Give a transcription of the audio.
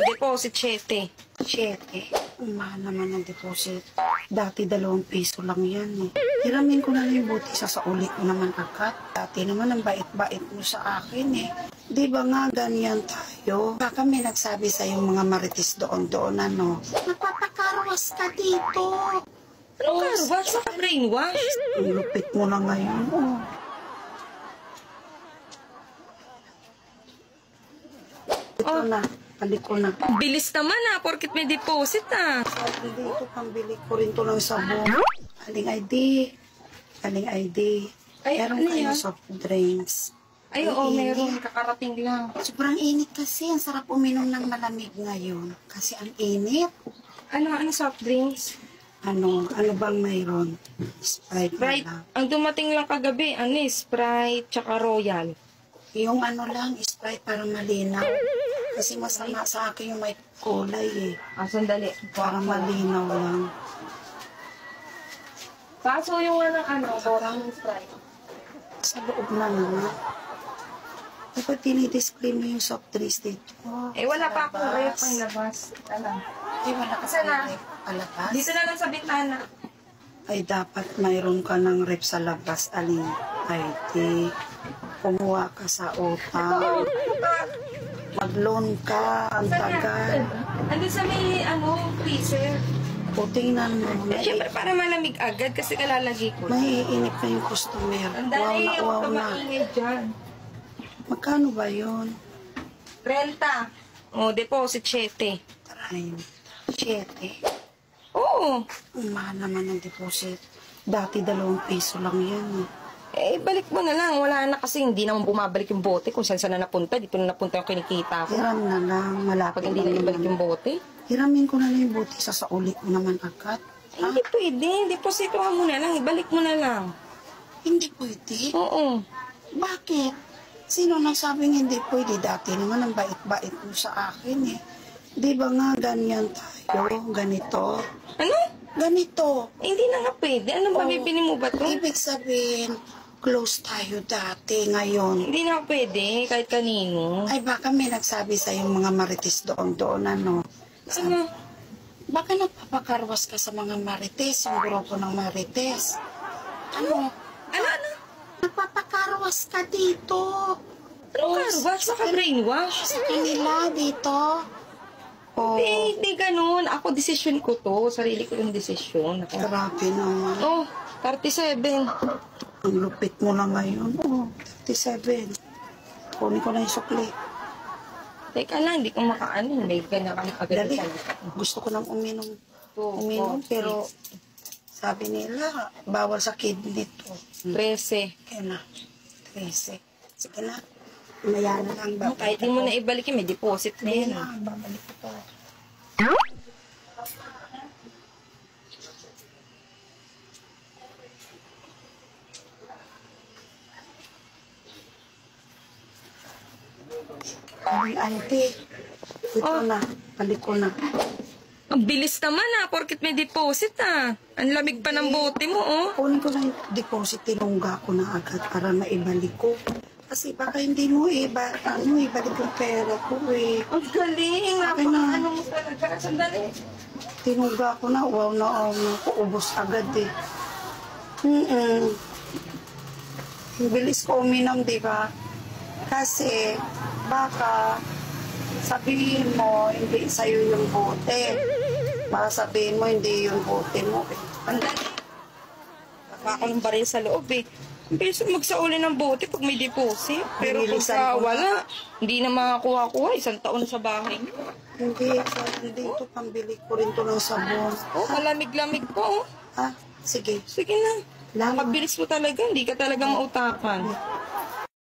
Deposit 7. 7. Ang mahal naman ng deposit. Dati 2 piso lang yan eh. Hiramin ko na lang yung buti sa uli ko naman agad. Dati naman ang bait-bait mo sa akin eh. Di ba nga ganyan tayo? Baka may nagsabi sa yung mga marites doon ano. Nagpapakarwas ka dito. Ano karwas? Saka brainwash? Ang lupit mo na ngayon oh. Ito na. Balik ko na. Bilis naman porkit may deposit Sabi dito, pambili ko rin to ng sabon. Aling ID. Aling ID. Ay, Meron ano kayo yan? soft drinks. Ay, oo, meron. Kakarating lang. Sobrang init kasi. Ang sarap uminom ng malamig ngayon. Kasi ang init. Ano soft drinks? Ano bang mayroon? Sprite na Sprite. lang. Ang dumating lang kagabi, Sprite, tsaka Royal. Yung lang, Sprite para malinaw. Kasi masama sa akin yung may kulay eh. Sandali. Para malinaw lang. Kaso yung borang Sprite. Sa loob na naman. Dapat dinidisplay mo yung soft drinks dito. Wala Sa pa akong labas. rep ang labas. Wala ka Saan na? palabas? Dito na lang sa bintana. Ay dapat mayroon ka ng rep sa labas. Aling ID. Kumuha ka sa utang. Mag-loan ka. Ang tagal. Andun sa may, freezer. O tingnan mo. Siyempre, para malamig agad kasi kalalagay ko. May iinip na yung customer. Ang Wow dali, na, huwag wow ka na. maingay dyan. Magkano ba yun? Renta. Deposit 7. 7. Oo. Ang mahal naman ng deposit. Dati 2 piso lang yan. Balik mo na lang. Wala na kasi hindi naman bumabalik yung bote kung saan na napunta. Dito na napunta yung kinikita ko. Hiram na lang. Malapit Pag hindi na ibalik yung bote. Hiramin ko na lang yung buti sa uli ko naman agad. Hindi pwede. Depositohan mo na lang. Ibalik mo na lang. Hindi pwede. Oo. Bakit? Sino nagsabing hindi pwede? Dati naman ang bait-bait mo sa akin eh. Di ba nga ganyan tayo? Ganito? Ano? Ganito. Hindi na nga pwede. Ano ba bibili mo ba to? Ibig sabihin, close tayo dati ngayon. Hindi na pwede. Kahit kanino. Ay baka may nagsabi sa yung mga marites doon ano. Ano? Baka nagpapakarwas ka sa mga marites, yung grupo ng marites. Ano? Nagpapakarwas ka dito. Carwash? Saka brainwash? Sa kanila dito. Hindi ganun. Ako, desisyon ko to. Sarili ko yung desisyon. Grabe naman. 37. Ang lupit mo na ngayon. 37. Kunin ko na yung sukli. Teka lang, hindi ko makaano. May ganyan kami agad Dali. sa Gusto ko nang uminom. Two, Pero sabi nila, bawal sa kidney to. 13. Kaya na. 13. Sige na. Maya na lang. Kahit di mo na ibalik may deposit na Hindi yan. na. Babalik ko to. Ay, auntie. Ito na. Balik ko na. Ang bilis naman porkit may deposit Ang lamig pa ng bote mo Kunin ko na yung deposit. Tinungga ko na agad para maibalik ko. Kasi baka hindi mo ibalik yung pera ko eh. Ang galing. Napaka-ano mo talaga. Sandali. Tinungga ko na. Wow na ko. Ubos agad eh. Bilis ko uminom, di ba? Kasi baka sabihin mo hindi sa'yo yung bote. Baka sabihin mo hindi yung bote mo. Ang dali. Baka yung baril sa loob Ang bilis magsauli ng bote pag may deposit. Pero Binilisan pagka ko na. wala, hindi na makakuha-kuha. 1 taon sa bahay niyo. Hindi, sabi dito pambili ko rin to ng sabon. Malamig-lamig po Sige. Sige na. Lang. Mabilis mo talaga. Hindi ka talaga mautakan.